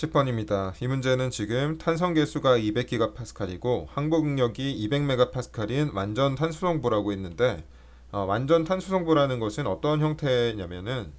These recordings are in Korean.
10번입니다. 이 문제는 지금 탄성 계수가 200GPa이고 항복 응력이 200MPa인 완전 탄수성보라고 했는데 완전 탄수성보라는 것은 어떤 형태냐면은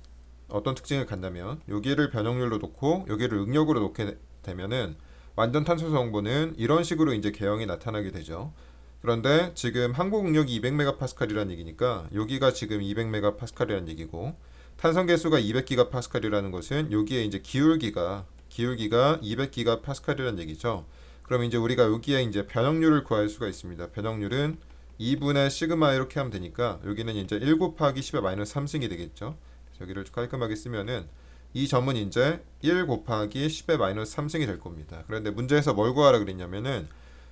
어떤 특징을 갖냐면 여기를 변형률로 놓고 여기를 응력으로 놓게 되면은 완전 탄수성보는 이런 식으로 이제 개형이 나타나게 되죠. 그런데 지금 항복 응력이 200MPa이라는 얘기니까 여기가 지금 200MPa이라는 얘기고 탄성 계수가 200GPa이라는 것은 여기에 이제 기울기가 200GPa이라는 얘기죠. 그럼 이제 우리가 여기에 이제 변형률을 구할 수가 있습니다. 변형률은 2분의 시그마 이렇게 하면 되니까 여기는 이제 1 곱하기 10의 마이너스 3승이 되겠죠. 여기를 깔끔하게 쓰면은 이 점은 이제 1 곱하기 10의 마이너스 3승이 될 겁니다. 그런데 문제에서 뭘 구하라 그랬냐면은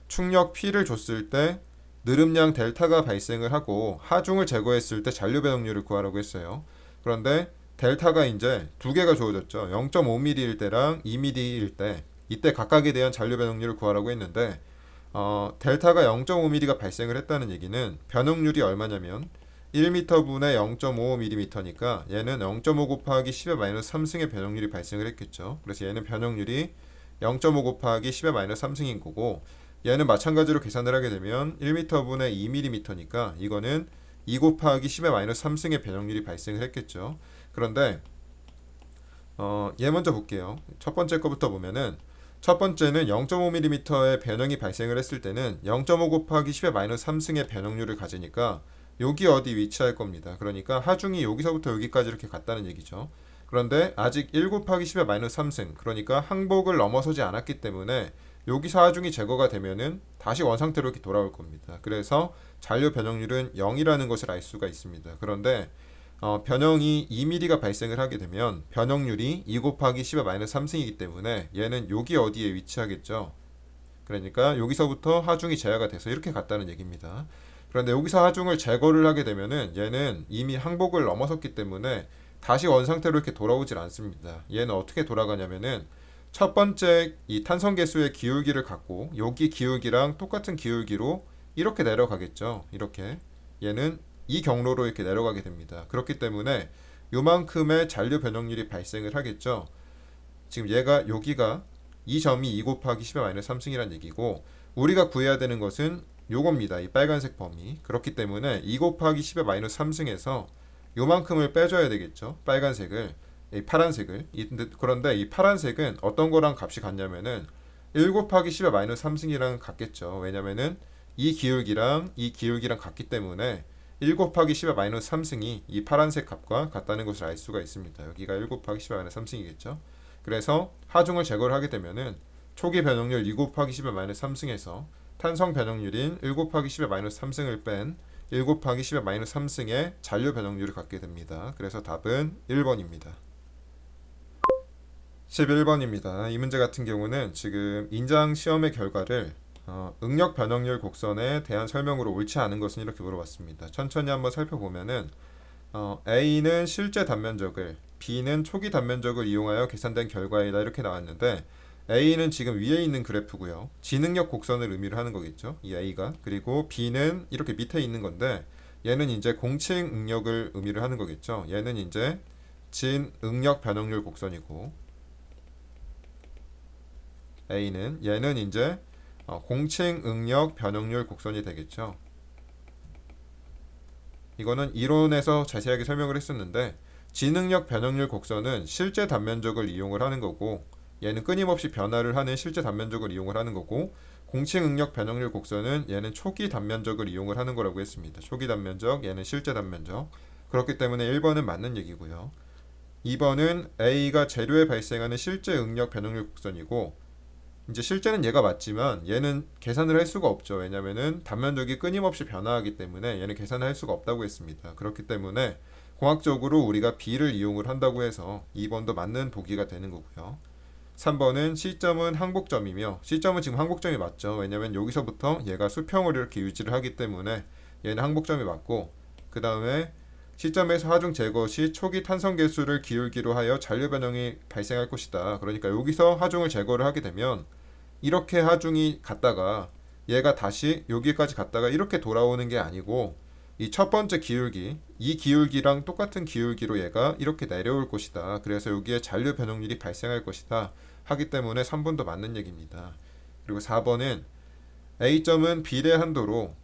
충력 P를 줬을 때 느름량 델타가 발생을 하고 하중을 제거했을 때 잔류 변형률을 구하라고 했어요. 그런데 델타가 이제 두 개가 주어졌죠. 0.5mm일 때랑 2mm일 때 이때 각각에 대한 잔류 변형률을 구하라고 했는데 델타가 0.5mm가 발생을 했다는 얘기는 변형률이 얼마냐면 1m분의 0.55mm니까 얘는 0.5 곱하기 10의 마이너스 3승의 변형률이 발생을 했겠죠. 그래서 얘는 변형률이 0.5 곱하기 10의 마이너스 3승인 거고 얘는 마찬가지로 계산을 하게 되면 1m분의 2mm니까 이거는 2 곱하기 10의 마이너스 3승의 변형률이 발생을 했겠죠. 그런데 얘 먼저 볼게요. 첫 번째 거부터 보면은 첫 번째는 0.5mm의 변형이 발생을 했을 때는 0.5 곱하기 10의 마이너스 3승의 변형률을 가지니까 여기 어디 위치할 겁니다. 그러니까 하중이 여기서부터 여기까지 이렇게 갔다는 얘기죠. 그런데 아직 1 곱하기 10의 마이너스 3승 그러니까 항복을 넘어서지 않았기 때문에 여기서 하중이 제거가 되면은 다시 원상태로 이렇게 돌아올 겁니다. 그래서 잔류 변형률은 0이라는 것을 알 수가 있습니다. 그런데 변형이 2mm가 발생을 하게 되면 변형률이 2 곱하기 10의 마이너스 3승이기 때문에 얘는 여기 어디에 위치하겠죠. 그러니까 여기서부터 하중이 제어가 돼서 이렇게 갔다는 얘기입니다. 그런데 여기서 하중을 제거를 하게 되면은 얘는 이미 항복을 넘어섰기 때문에 다시 원상태로 이렇게 돌아오질 않습니다. 얘는 어떻게 돌아가냐면은 첫 번째 이 탄성 계수의 기울기를 갖고 여기 기울기랑 똑같은 기울기로 이렇게 내려가겠죠. 이렇게 얘는 이 경로로 이렇게 내려가게 됩니다. 그렇기 때문에 요만큼의 잔류 변형률이 발생을 하겠죠. 지금 얘가 여기가 이 점이 2 곱하기 10의 마이너스 3승이라는 얘기고 우리가 구해야 되는 것은 요겁니다. 이 빨간색 범위. 그렇기 때문에 2 곱하기 10의 마이너스 3승에서 요만큼을 빼줘야 되겠죠. 빨간색을. 이 파란색을. 그런데 이 파란색은 어떤 거랑 값이 같냐면은 1 곱하기 10의 마이너스 3승이랑 같겠죠. 왜냐면은 이 기울기랑 같기 때문에 1 곱하기 10의 마이너스 3승이 이 파란색 값과 같다는 것을 알 수가 있습니다. 여기가 1 곱하기 10의 마이너스 3승이겠죠. 그래서 하중을 제거를 하게 되면은 초기 변형률 2 곱하기 10의 마이너스 3승에서 탄성 변형률인 1 곱하기 10의 마이너스 3승을 뺀 1 곱하기 10의 마이너스 3승의 잔류 변형률을 갖게 됩니다. 그래서 답은 1번입니다. 11번입니다. 이 문제 같은 경우는 지금 인장 시험의 결과를 응력 변형률 곡선에 대한 설명으로 옳지 않은 것은 이렇게 물어봤습니다. 천천히 한번 살펴보면은 A는 실제 단면적을 B는 초기 단면적을 이용하여 계산된 결과이다 이렇게 나왔는데 A는 지금 위에 있는 그래프고요. 진응력 곡선을 의미를 하는 거겠죠. 이 A가. 그리고 B는 이렇게 밑에 있는 건데 얘는 이제 공칭 응력을 의미를 하는 거겠죠. 얘는 이제 진응력 변형률 곡선이고 얘는 이제 공칭 응력 변형률 곡선이 되겠죠. 이거는 이론에서 자세하게 설명을 했었는데 진응력 변형률 곡선은 실제 단면적을 이용을 하는 거고 얘는 끊임없이 변화를 하는 실제 단면적을 이용을 하는 거고 공칭 응력 변형률 곡선은 얘는 초기 단면적을 이용을 하는 거라고 했습니다. 초기 단면적, 얘는 실제 단면적. 그렇기 때문에 1번은 맞는 얘기고요. 2번은 A가 재료에 발생하는 실제 응력 변형률 곡선이고 이제 실제는 얘가 맞지만 얘는 계산을 할 수가 없죠. 왜냐면은 단면적이 끊임없이 변화하기 때문에 얘는 계산을 할 수가 없다고 했습니다. 그렇기 때문에 공학적으로 우리가 B를 이용을 한다고 해서 2번도 맞는 보기가 되는 거고요. 3번은 C점은 항복점이며 C점은 지금 항복점이 맞죠. 왜냐면 여기서부터 얘가 수평을 이렇게 유지를 하기 때문에 얘는 항복점이 맞고 그 다음에 C점에서 하중 제거 시 초기 탄성 계수를 기울기로 하여 잔류 변형이 발생할 것이다. 그러니까 여기서 하중을 제거를 하게 되면 이렇게 하중이 갔다가 얘가 다시 여기까지 갔다가 이렇게 돌아오는 게 아니고 이 첫 번째 기울기, 이 기울기랑 똑같은 기울기로 얘가 이렇게 내려올 것이다. 그래서 여기에 잔류 변형률이 발생할 것이다 하기 때문에 3번도 맞는 얘기입니다. 그리고 4번은 A점은 비례한도로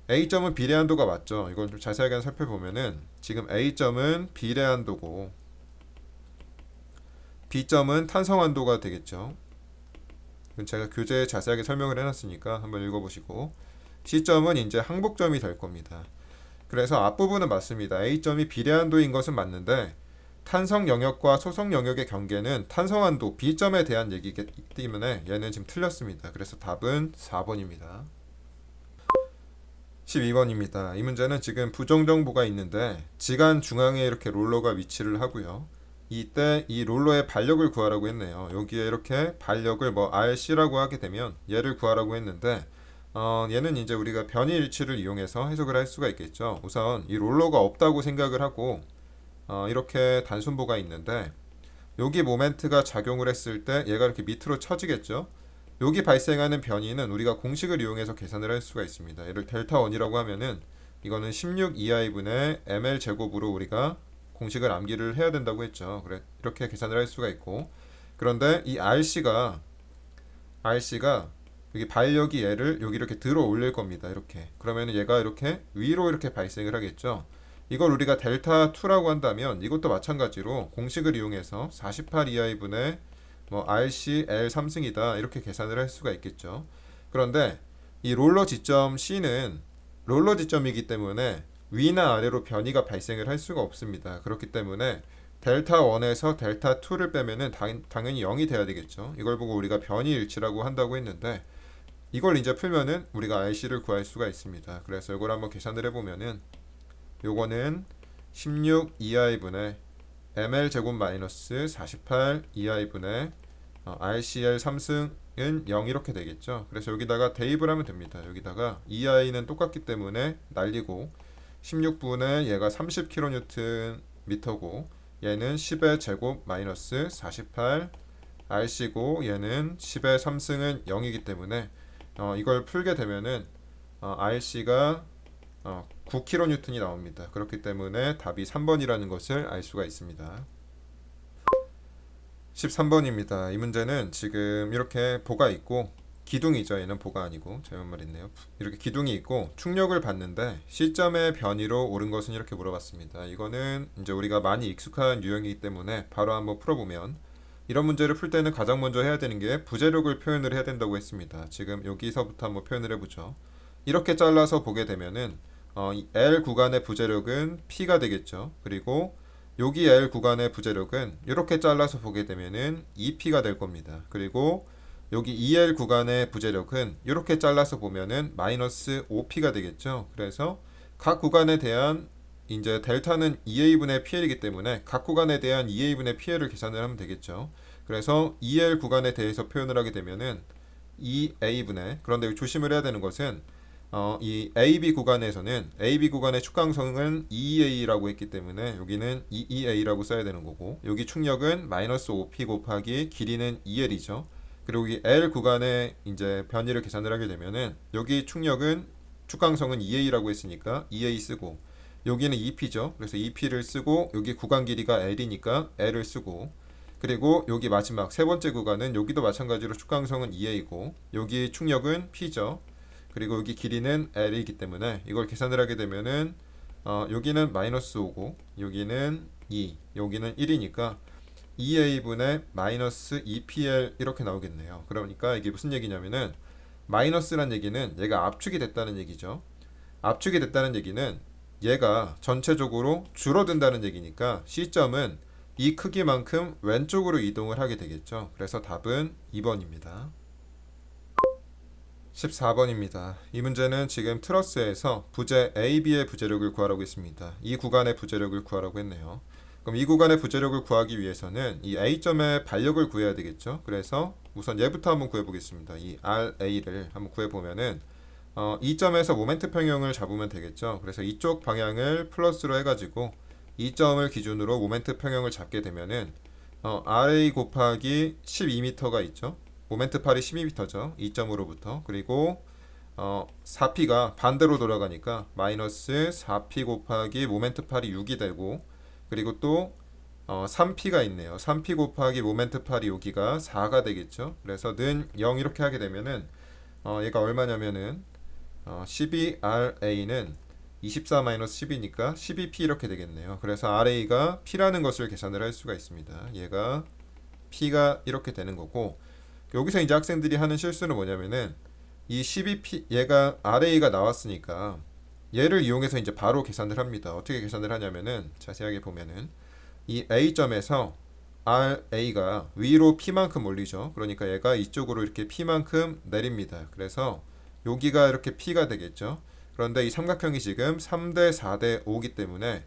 A점은 비례한도가 맞죠. 이걸 좀 자세하게 살펴보면은 지금 A점은 비례한도고 B점은 탄성한도가 되겠죠. 이건 제가 교재에 자세하게 설명을 해놨으니까 한번 읽어보시고 C점은 이제 항복점이 될 겁니다. 그래서 앞부분은 맞습니다. A점이 비례한도인 것은 맞는데 탄성 영역과 소성 영역의 경계는 탄성한도 B점에 대한 얘기이기 때문에 얘는 지금 틀렸습니다. 그래서 답은 4번입니다. 12번입니다. 이 문제는 지금 부정정보가 있는데 지간 중앙에 이렇게 롤러가 위치를 하고요. 이때 이 롤러의 반력을 구하라고 했네요. 여기에 이렇게 반력을 뭐 RC라고 하게 되면 얘를 구하라고 했는데 얘는 이제 우리가 변이일치를 이용해서 해석을 할 수가 있겠죠. 우선 이 롤러가 없다고 생각을 하고 이렇게 단순보가 있는데 여기 모멘트가 작용을 했을 때 얘가 이렇게 밑으로 쳐지겠죠. 여기 발생하는 변이는 우리가 공식을 이용해서 계산을 할 수가 있습니다. 얘를 델타 1이라고 하면은 이거는 16 2i분의 ml 제곱으로 우리가 공식을 암기를 해야 된다고 했죠. 그래 이렇게 계산을 할 수가 있고 그런데 이 RC가 여기 반력이 얘를 여기 이렇게 들어 올릴 겁니다. 이렇게 그러면 얘가 이렇게 위로 이렇게 발생을 하겠죠. 이걸 우리가 델타 2라고 한다면 이것도 마찬가지로 공식을 이용해서 48 2i분의 뭐 RC L 3승이다 이렇게 계산을 할 수가 있겠죠. 그런데 이 롤러 지점 C는 롤러 지점이기 때문에 위나 아래로 변이가 발생을 할 수가 없습니다. 그렇기 때문에 델타 1에서 델타 2를 빼면은 당연히 0이 돼야 되겠죠. 이걸 보고 우리가 변이일치라고 한다고 했는데 이걸 이제 풀면은 우리가 RC를 구할 수가 있습니다. 그래서 이걸 한번 계산을 해보면은 요거는 16 2i분의 ml 제곱 마이너스 48 2i분의 RCL 3승은 0 이렇게 되겠죠. 그래서 여기다가 대입을 하면 됩니다. 여기다가 2i는 똑같기 때문에 날리고 16분의 얘가 30kNm고 얘는 10의 제곱 마이너스 48 RC고 얘는 10의 3승은 0이기 때문에 이걸 풀게 되면은 RC가 9kN이 나옵니다. 그렇기 때문에 답이 3번이라는 것을 알 수가 있습니다. 13번입니다. 이 문제는 지금 이렇게 보가 있고 기둥이죠. 얘는 보가 아니고 잘못 말했네요. 이렇게 기둥이 있고 충력을 받는데 C점의 변이로 옳은 것은 이렇게 물어봤습니다. 이거는 이제 우리가 많이 익숙한 유형이기 때문에 바로 한번 풀어보면 이런 문제를 풀 때는 가장 먼저 해야 되는 게 부재력을 표현을 해야 된다고 했습니다. 지금 여기서부터 한번 표현을 해보죠. 이렇게 잘라서 보게 되면은 이 L 구간의 부재력은 P가 되겠죠. 그리고 여기 L 구간의 부재력은 이렇게 잘라서 보게 되면은 2P가 될 겁니다. 그리고 여기 EL 구간의 부재력은 이렇게 잘라서 보면은 마이너스 5P가 되겠죠. 그래서 각 구간에 대한 이제 델타는 2A분의 PL이기 때문에 각 구간에 대한 2A분의 PL을 계산을 하면 되겠죠. 그래서 EL 구간에 대해서 표현을 하게 되면은 2A분의 그런데 조심을 해야 되는 것은 이 AB 구간에서는 AB 구간의 축강성은 2A라고 했기 때문에 여기는 2A라고 써야 되는 거고 여기 충력은 마이너스 5P 곱하기 길이는 2L이죠. 그리고 이 L 구간의 이제 변이를 계산을 하게 되면은 여기 충력은 축강성은 2A라고 했으니까 2A 쓰고 여기는 2P죠. 그래서 2P를 쓰고 여기 구간 길이가 L이니까 L을 쓰고 그리고 여기 마지막 세 번째 구간은 여기도 마찬가지로 축강성은 2A고 여기 충력은 P죠. 그리고 여기 길이는 L이기 때문에 이걸 계산을 하게 되면은 여기는 마이너스 5고 여기는 2 여기는 1이니까 2A분의 마이너스 2PL 이렇게 나오겠네요. 그러니까 이게 무슨 얘기냐면은 마이너스란 얘기는 얘가 압축이 됐다는 얘기죠. 압축이 됐다는 얘기는 얘가 전체적으로 줄어든다는 얘기니까 C점은 이 크기만큼 왼쪽으로 이동을 하게 되겠죠. 그래서 답은 2번입니다. 14번입니다. 이 문제는 지금 트러스에서 부재 AB의 부재력을 구하라고 했습니다. 이 구간의 부재력을 구하라고 했네요. 그럼 이 구간의 부재력을 구하기 위해서는 이 A점의 반력을 구해야 되겠죠. 그래서 우선 얘부터 한번 구해보겠습니다. 이 RA를 한번 구해보면은 이 점에서 모멘트 평형을 잡으면 되겠죠. 그래서 이쪽 방향을 플러스로 해가지고 이 점을 기준으로 모멘트 평형을 잡게 되면은 RA 곱하기 12m가 있죠. 모멘트 팔이 12m죠. 이 점으로부터. 그리고 4P가 반대로 돌아가니까 마이너스 4P 곱하기 모멘트 팔이 6이 되고 그리고 또 3P가 있네요. 3P 곱하기 모멘트 파리 여기가 4가 되겠죠. 그래서 는 0 이렇게 하게 되면은 얘가 얼마냐면은 12RA는 24-12니까 12P 이렇게 되겠네요. 그래서 RA가 P라는 것을 계산을 할 수가 있습니다. 얘가 P가 이렇게 되는 거고, 여기서 이제 학생들이 하는 실수는 뭐냐면은 이 12P 얘가 RA가 나왔으니까 얘를 이용해서 이제 바로 계산을 합니다. 어떻게 계산을 하냐면은 자세하게 보면은 이 A점에서 RA가 위로 P만큼 올리죠. 그러니까 얘가 이쪽으로 이렇게 P만큼 내립니다. 그래서 여기가 이렇게 P가 되겠죠. 그런데 이 삼각형이 지금 3대 4대 5기 때문에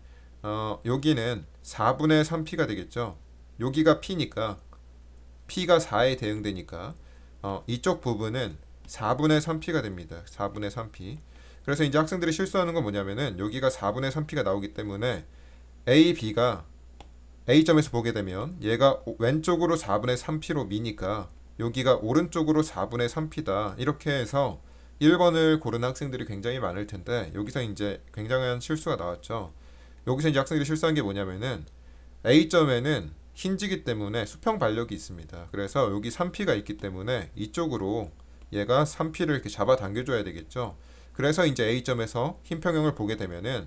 여기는 4분의 3P가 되겠죠. 여기가 P니까 P가 4에 대응되니까 이쪽 부분은 4분의 3P가 됩니다. 4분의 3P. 그래서 이제 학생들이 실수하는 건 뭐냐면은 여기가 4분의 3P가 나오기 때문에 A, B가 A점에서 보게 되면 얘가 왼쪽으로 4분의 3P로 미니까 여기가 오른쪽으로 4분의 3P다. 이렇게 해서 1번을 고르는 학생들이 굉장히 많을 텐데 여기서 이제 굉장한 실수가 나왔죠. 여기서 이제 학생들이 실수한 게 뭐냐면은 A점에는 힌지기 때문에 수평 반력이 있습니다. 그래서 여기 3P가 있기 때문에 이쪽으로 얘가 3P를 이렇게 잡아 당겨줘야 되겠죠. 그래서 이제 A점에서 흰 평형을 보게 되면은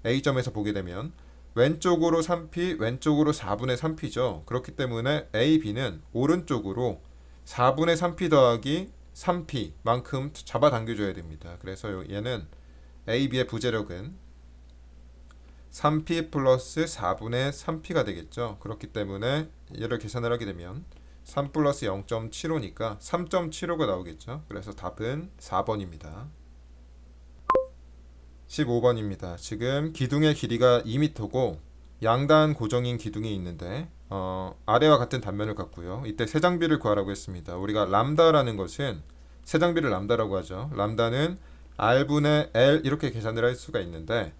A점에서 보게 되면 왼쪽으로 3P, 왼쪽으로 4분의 3P죠. 그렇기 때문에 A, B는 오른쪽으로 4분의 3P 더하기 3P만큼 잡아당겨줘야 됩니다. 그래서 얘는 A, B의 부재력은 3P 플러스 4분의 3P가 되겠죠. 그렇기 때문에 얘를 계산을 하게 되면 3 플러스 0.75니까 3.75가 나오겠죠. 그래서 답은 4번입니다. 15번입니다. 지금 기둥의 길이가 2m고 양단 고정인 기둥이 있는데 아래와 같은 단면을 갖고요. 이때 세장비를 구하라고 했습니다. 우리가 람다라는 것은 세장비를 람다라고 하죠. 람다는 R분의 L 이렇게 계산을 할 수가 있는데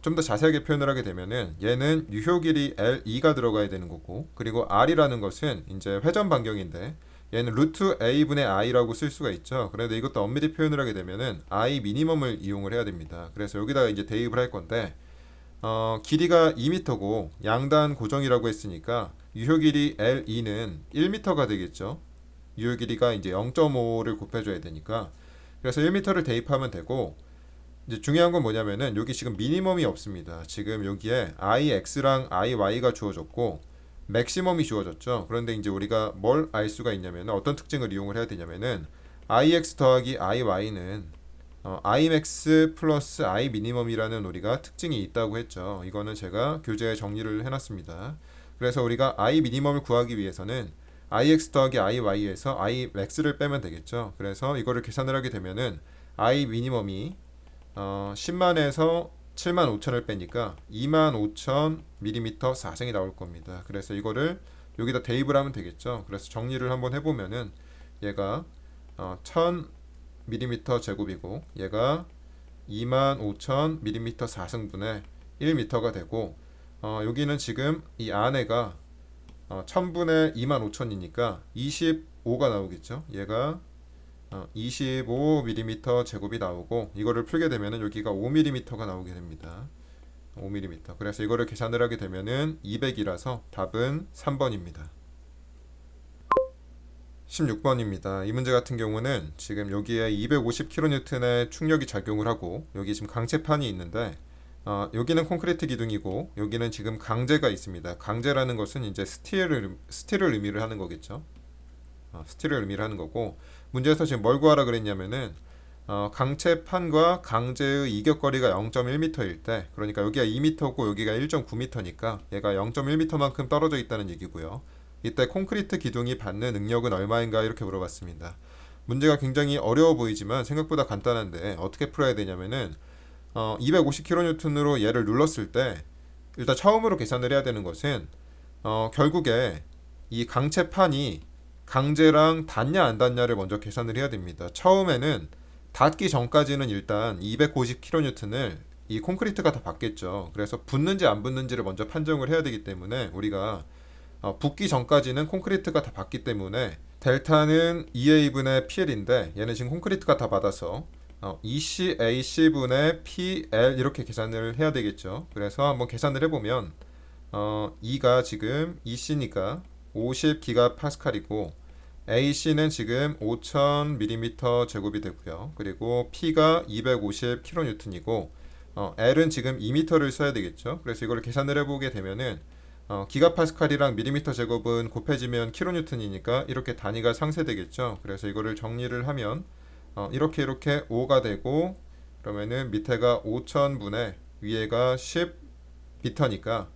좀 더 자세하게 표현을 하게 되면은 얘는 유효 길이 L2가 들어가야 되는 거고, 그리고 R이라는 것은 이제 회전 반경인데 얘는 루트 a분의 i라고 쓸 수가 있죠. 그런데 이것도 엄밀히 표현을 하게 되면은 i 미니멈을 이용을 해야 됩니다. 그래서 여기다가 이제 대입을 할 건데 길이가 2m고 양단 고정이라고 했으니까 유효 길이 L2는 1m가 되겠죠. 유효 길이가 이제 0.5를 곱해줘야 되니까 그래서 1m를 대입하면 되고, 이제 중요한 건 뭐냐면은 여기 지금 미니멈이 없습니다. 지금 여기에 IX랑 IY가 주어졌고 맥시멈이 주어졌죠. 그런데 이제 우리가 뭘 알 수가 있냐면 어떤 특징을 이용을 해야 되냐면은 IX 더하기 IY는 Imax 플러스 I미니멈이라는 우리가 특징이 있다고 했죠. 이거는 제가 교재에 정리를 해놨습니다. 그래서 우리가 I미니멈을 구하기 위해서는 IX 더하기 IY에서 Imax를 빼면 되겠죠. 그래서 이거를 계산을 하게 되면은 I미니멈이 10만에서 7만 5천을 빼니까 2만 5천 밀리미터 4생이 나올 겁니다. 그래서 이거를 여기다 대입을 하면 되겠죠. 그래서 정리를 한번 해보면은 얘가 1000 밀리미터 제곱이고 얘가 2만 5천 밀리미터 4승분의 1미터가 되고 여기는 지금 이 안에가 1000분의 2만 5천이니까 25가 나오겠죠. 얘가 25mm 제곱이 나오고 이거를 풀게 되면은 여기가 5mm가 나오게 됩니다. 5mm. 그래서 이거를 계산을 하게 되면은 200이라서 답은 3번입니다. 16번입니다. 이 문제 같은 경우는 지금 여기에 250kN의 충력이 작용을 하고 여기 지금 강체판이 있는데 여기는 콘크리트 기둥이고 여기는 지금 강제가 있습니다. 강제라는 것은 이제 스틸을 의미를 하는 거겠죠. 스틸을 의미를 하는 거고, 문제에서 지금 뭘 구하라 그랬냐면은 강체판과 강제의 이격거리가 0.1m일 때, 그러니까 여기가 2m고 여기가 1.9m니까 얘가 0.1m만큼 떨어져 있다는 얘기고요. 이때 콘크리트 기둥이 받는 응력은 얼마인가 이렇게 물어봤습니다. 문제가 굉장히 어려워 보이지만 생각보다 간단한데 어떻게 풀어야 되냐면은 250kN으로 얘를 눌렀을 때 일단 처음으로 계산을 해야 되는 것은 결국에 이 강체판이 강제랑 닿냐 안 닿냐를 먼저 계산을 해야 됩니다. 처음에는 닿기 전까지는 일단 250kN을 이 콘크리트가 다 받겠죠. 그래서 붙는지 안 붙는지를 먼저 판정을 해야 되기 때문에 우리가 붙기 전까지는 콘크리트가 다 받기 때문에 델타는 2A분의 PL인데 얘는 지금 콘크리트가 다 받아서 ECAC분의 PL 이렇게 계산을 해야 되겠죠. 그래서 한번 계산을 해보면 E가 지금 EC니까 50기가파스칼이고 AC는 지금 5000mm 제곱이 되고요. 그리고 P가 250kN이고 L은 지금 2m를 써야 되겠죠. 그래서 이걸 계산을 해보게 되면은 기가파스칼이랑 밀리미터 제곱은 곱해지면 킬로뉴턴이니까 이렇게 단위가 상쇄되겠죠. 그래서 이거를 정리를 하면 이렇게 5가 되고 그러면은 밑에가 5000분의 위에가 10m니까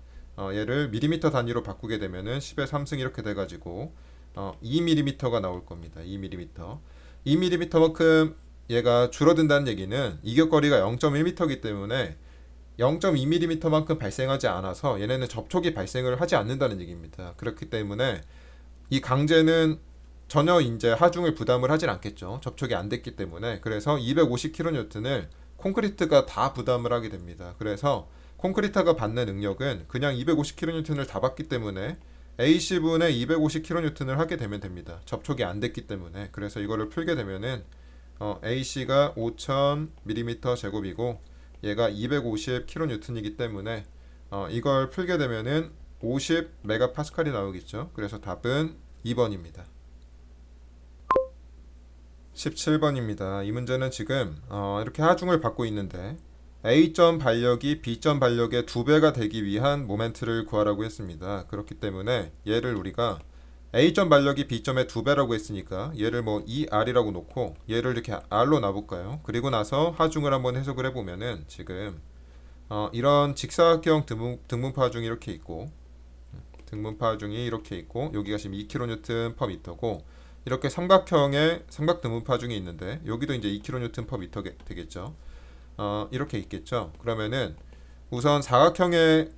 얘를 밀리미터 단위로 바꾸게 되면은 10의 3승 이렇게 돼가지고 2mm가 나올 겁니다. 2mm. 2mm만큼 얘가 줄어든다는 얘기는 이격거리가 0.1m이기 때문에 0.2mm만큼 발생하지 않아서 얘네는 접촉이 발생을 하지 않는다는 얘기입니다. 그렇기 때문에 이 강제는 전혀 이제 하중을 부담을 하진 않겠죠. 접촉이 안 됐기 때문에. 그래서 250kN을 콘크리트가 다 부담을 하게 됩니다. 그래서 콘크리트가 받는 능력은 그냥 250kN을 다 받기 때문에 Ac분의 250kN을 하게 되면 됩니다. 접촉이 안 됐기 때문에. 그래서 이거를 풀게 되면은 AC가 5000mm 제곱이고 얘가 250kN이기 때문에 이걸 풀게 되면은 50메가파스칼이 나오겠죠. 그래서 답은 2번입니다. 17번입니다. 이 문제는 지금 이렇게 하중을 받고 있는데 A점 반력이 B점 반력의 2배가 되기 위한 모멘트를 구하라고 했습니다. 그렇기 때문에 얘를 우리가 A점 반력이 B점의 2배라고 했으니까 얘를 뭐 2R이라고 놓고 얘를 이렇게 R로 놔볼까요? 그리고 나서 하중을 한번 해석을 해보면은 지금 이런 직사각형 등분파 하중이 이렇게 있고 등분파 하중이 이렇게 있고 여기가 지금 2kN/m고 이렇게 삼각형의 삼각 등분파 하중이 있는데 여기도 이제 2kN/m 되겠죠. 이렇게 있겠죠. 그러면은 우선 사각형을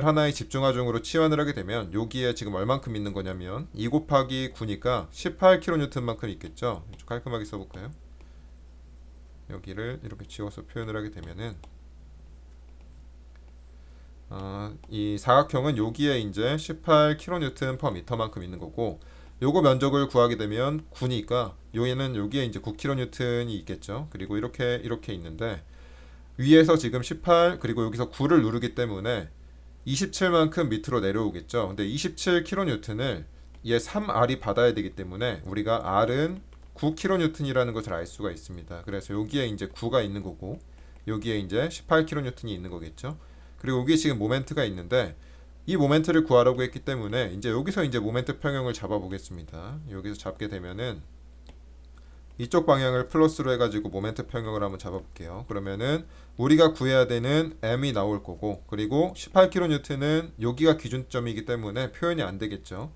하나의 집중하중으로 치환을 하게 되면 여기에 지금 얼만큼 있는 거냐면 2 곱하기 9니까 18kN만큼 있겠죠. 좀 깔끔하게 써볼까요? 여기를 이렇게 지워서 표현을 하게 되면은 이 사각형은 여기에 이제 18kN/m만큼 있는 거고 요거 면적을 구하게 되면 9니까 얘는 여기에 이제 9kN이 있겠죠. 그리고 이렇게 있는데 위에서 지금 18 그리고 여기서 9를 누르기 때문에 27만큼 밑으로 내려오겠죠. 근데 27kN을 얘 3R이 받아야 되기 때문에 우리가 R은 9kN이라는 것을 알 수가 있습니다. 그래서 여기에 이제 9가 있는 거고 여기에 이제 18kN이 있는 거겠죠. 그리고 여기 지금 모멘트가 있는데 이 모멘트를 구하라고 했기 때문에 이제 여기서 이제 모멘트 평형을 잡아 보겠습니다. 여기서 잡게 되면은 이쪽 방향을 플러스로 해가지고 모멘트 평형을 한번 잡아볼게요. 그러면은 우리가 구해야 되는 m이 나올 거고 그리고 18kN는 여기가 기준점이기 때문에 표현이 안 되겠죠.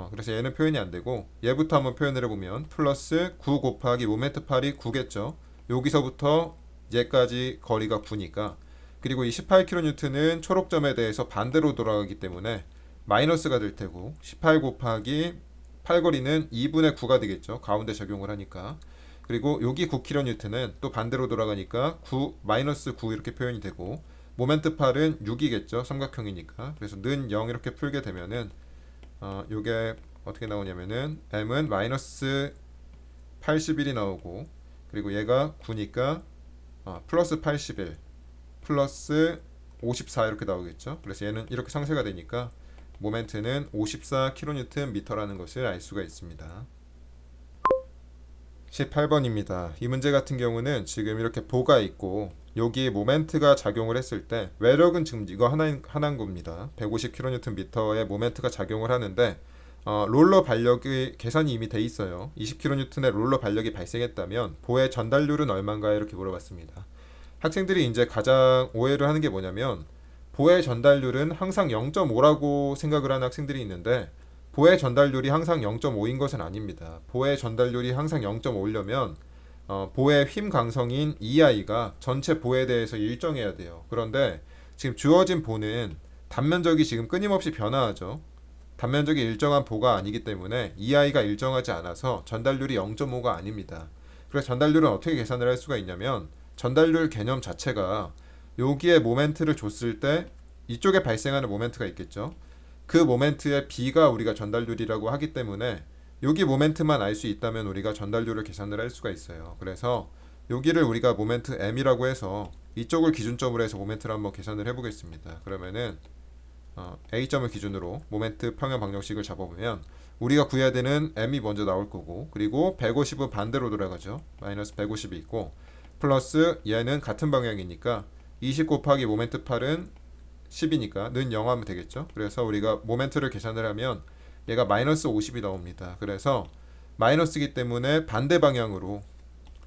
그래서 얘는 표현이 안 되고 얘부터 한번 표현을 해보면 플러스 9 곱하기 모멘트 팔이 9겠죠. 여기서부터 얘까지 거리가 9니까 그리고 이 18kN는 초록점에 대해서 반대로 돌아가기 때문에 마이너스가 될 테고 18 곱하기 팔거리는 2분의 9가 되겠죠. 가운데 적용을 하니까. 그리고 여기 9kN는 또 반대로 돌아가니까 9 마이너스 9 이렇게 표현이 되고 모멘트 팔은 6이겠죠. 삼각형이니까. 그래서 는 0 이렇게 풀게 되면은 요게 어떻게 나오냐면은 m은 마이너스 81이 나오고 그리고 얘가 9니까 플러스 81 플러스 54 이렇게 나오겠죠. 그래서 얘는 이렇게 상쇄가 되니까 모멘트는 54kNm라는 것을 알 수가 있습니다. 18번입니다. 이 문제 같은 경우는 지금 이렇게 보가 있고 여기 모멘트가 작용을 했을 때 외력은 지금 이거 하나인 겁니다. 150kNm의 모멘트가 작용을 하는데 롤러 반력의 계산이 이미 돼 있어요. 20kN의 롤러 반력이 발생했다면 보의 전달률은 얼마인가요? 이렇게 물어봤습니다. 학생들이 이제 가장 오해를 하는 게 뭐냐면 보의 전달률은 항상 0.5라고 생각을 하는 학생들이 있는데 보의 전달률이 항상 0.5인 것은 아닙니다. 보의 전달률이 항상 0.5려면 보의 힘 강성인 EI가 전체 보에 대해서 일정해야 돼요. 그런데 지금 주어진 보는 단면적이 지금 끊임없이 변화하죠. 단면적이 일정한 보가 아니기 때문에 EI가 일정하지 않아서 전달률이 0.5가 아닙니다. 그래서 전달률은 어떻게 계산을 할 수가 있냐면 전달률 개념 자체가 여기에 모멘트를 줬을 때 이쪽에 발생하는 모멘트가 있겠죠. 그 모멘트의 B가 우리가 전달률이라고 하기 때문에 여기 모멘트만 알 수 있다면 우리가 전달률을 계산을 할 수가 있어요. 그래서 여기를 우리가 모멘트 M이라고 해서 이쪽을 기준점으로 해서 모멘트를 한번 계산을 해보겠습니다. 그러면은 A점을 기준으로 모멘트 평형 방정식을 잡아보면 우리가 구해야 되는 m이 먼저 나올 거고, 그리고 150은 반대로 돌아가죠. 마이너스 150이 있고, 플러스 얘는 같은 방향이니까 20 곱하기 모멘트 8은 10이니까 는 0 하면 되겠죠. 그래서 우리가 모멘트를 계산을 하면 얘가 마이너스 50이 나옵니다. 그래서 마이너스이기 때문에 반대 방향으로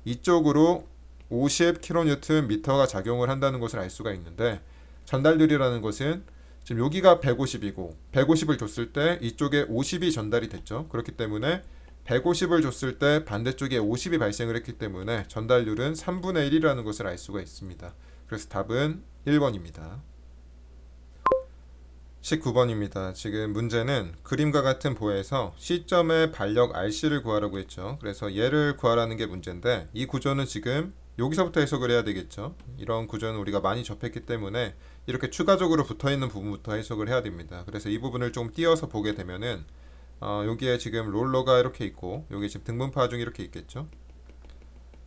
이쪽으로 50kNm가 작용을 한다는 것을 알 수가 있는데, 전달률이라는 것은 지금 여기가 150이고 150을 줬을 때 이쪽에 50이 전달이 됐죠. 그렇기 때문에 150을 줬을 때 반대쪽에 50이 발생을 했기 때문에 전달률은 3분의 1이라는 것을 알 수가 있습니다. 그래서 답은 1번입니다. 19번입니다. 지금 문제는 그림과 같은 보에서 C점의 반력 RC를 구하라고 했죠. 그래서 얘를 구하라는 게 문제인데, 이 구조는 지금 여기서부터 해석을 해야 되겠죠. 이런 구조는 우리가 많이 접했기 때문에 이렇게 추가적으로 붙어있는 부분부터 해석을 해야 됩니다. 그래서 이 부분을 좀 띄어서 보게 되면은 여기에 지금 롤러가 이렇게 있고, 여기 지금 등분파 중이 이렇게 있겠죠.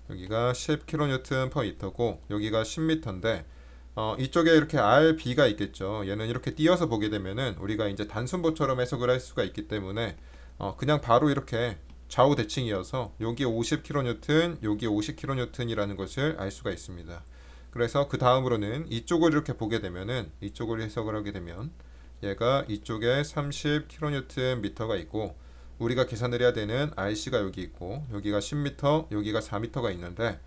여기가 10kNm/m고 여기가 10m인데, 이쪽에 이렇게 RB가 있겠죠. 얘는 이렇게 띄어서 보게 되면은 우리가 이제 단순보처럼 해석을 할 수가 있기 때문에 그냥 바로 이렇게 좌우 대칭이어서 여기 50kN, 여기 50kN이라는 것을 알 수가 있습니다. 그래서 그 다음으로는 이쪽을 이렇게 보게 되면은, 이쪽을 해석을 하게 되면 얘가 이쪽에 30kNm가 있고, 우리가 계산을 해야 되는 RC가 여기 있고, 여기가 10m, 여기가 4m가 있는데,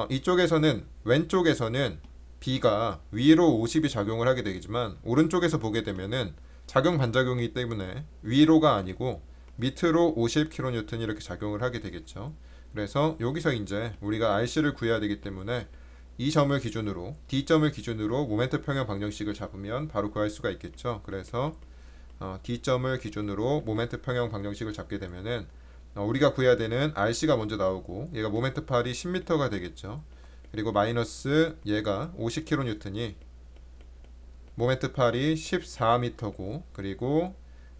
이쪽에서는, 왼쪽에서는 B가 위로 50이 작용을 하게 되겠지만, 오른쪽에서 보게 되면은 작용 반작용이기 때문에 위로가 아니고 밑으로 50kN 이렇게 작용을 하게 되겠죠. 그래서 여기서 이제 우리가 RC를 구해야 되기 때문에 이 점을 기준으로, D점을 기준으로 모멘트 평형 방정식을 잡으면 바로 구할 수가 있겠죠. 그래서 D점을 기준으로 모멘트 평형 방정식을 잡게 되면은 우리가 구해야 되는 RC가 먼저 나오고, 얘가 모멘트 팔이 10m가 되겠죠. 그리고 마이너스 얘가 50kN이, 모멘트 팔이 14m고, 그리고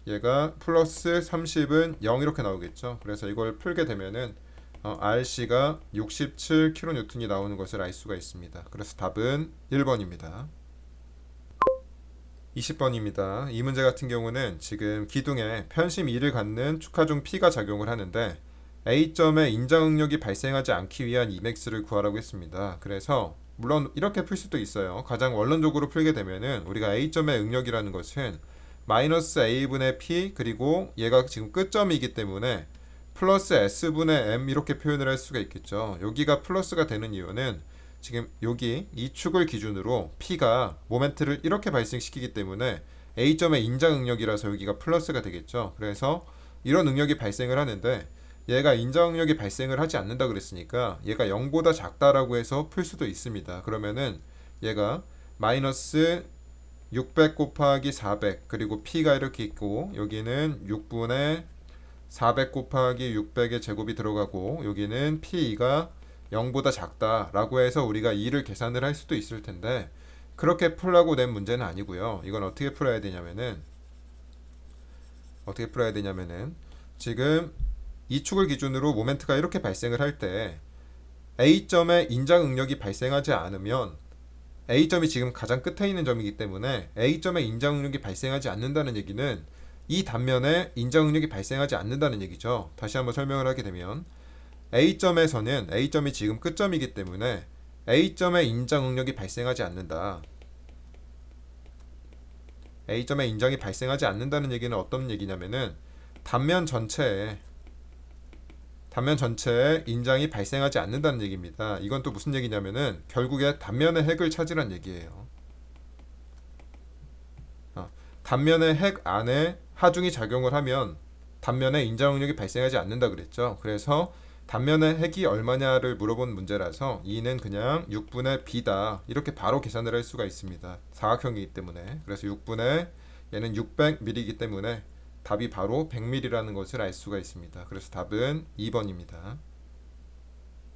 얘가 플러스 30은 0 이렇게 나오겠죠. 그래서 이걸 풀게 되면은 RC가 67kN이 나오는 것을 알 수가 있습니다. 그래서 답은 1번입니다. 20번입니다. 이 문제 같은 경우는 지금 기둥에 편심 2를 갖는 축하중 P가 작용을 하는데, A점에 인자응력이 발생하지 않기 위한 Emax를 구하라고 했습니다. 그래서 물론 이렇게 풀 수도 있어요. 가장 원론적으로 풀게 되면은 우리가 A점의 응력이라는 것은 마이너스 A분의 P, 그리고 얘가 지금 끝점이기 때문에 플러스 S분의 M 이렇게 표현을 할 수가 있겠죠. 여기가 플러스가 되는 이유는 지금 여기 이 축을 기준으로 P가 모멘트를 이렇게 발생시키기 때문에 A점의 인자응력이라서 여기가 플러스가 되겠죠. 그래서 이런 응력이 발생을 하는데, 얘가 인자응력이 발생을 하지 않는다 그랬으니까 얘가 0보다 작다라고 해서 풀 수도 있습니다. 그러면은 얘가 마이너스 600 곱하기 400, 그리고 P가 이렇게 있고, 여기는 6분의 400 곱하기 600의 제곱이 들어가고, 여기는 P가 0보다 작다라고 해서 우리가 2를 계산을 할 수도 있을 텐데, 그렇게 풀라고 낸 문제는 아니고요. 이건 어떻게 풀어야 되냐면은 지금 이 축을 기준으로 모멘트가 이렇게 발생을 할 때 A점에 인자응력이 발생하지 않으면, A점이 지금 가장 끝에 있는 점이기 때문에 A점에 인자응력이 발생하지 않는다는 얘기는 이 단면에 인자응력이 발생하지 않는다는 얘기죠. 다시 한번 설명을 하게 되면, A점에서는 A점이 지금 끝점이기 때문에 A점에 인자응력이 발생하지 않는다. A점에 인장이 발생하지 않는다는 얘기는 어떤 얘기냐면은 단면 전체에 인장이 발생하지 않는다는 얘기입니다. 이건 또 무슨 얘기냐면은 결국에 단면의 핵을 찾으란 얘기예요. 단면의 핵 안에 하중이 작용을 하면 단면에 인자응력이 발생하지 않는다 그랬죠. 그래서 단면의 핵이 얼마냐를 물어본 문제라서 2는 그냥 6분의 B다 이렇게 바로 계산을 할 수가 있습니다. 사각형이기 때문에. 그래서 6분의 얘는 600mm이기 때문에 답이 바로 100mm라는 것을 알 수가 있습니다. 그래서 답은 2번입니다.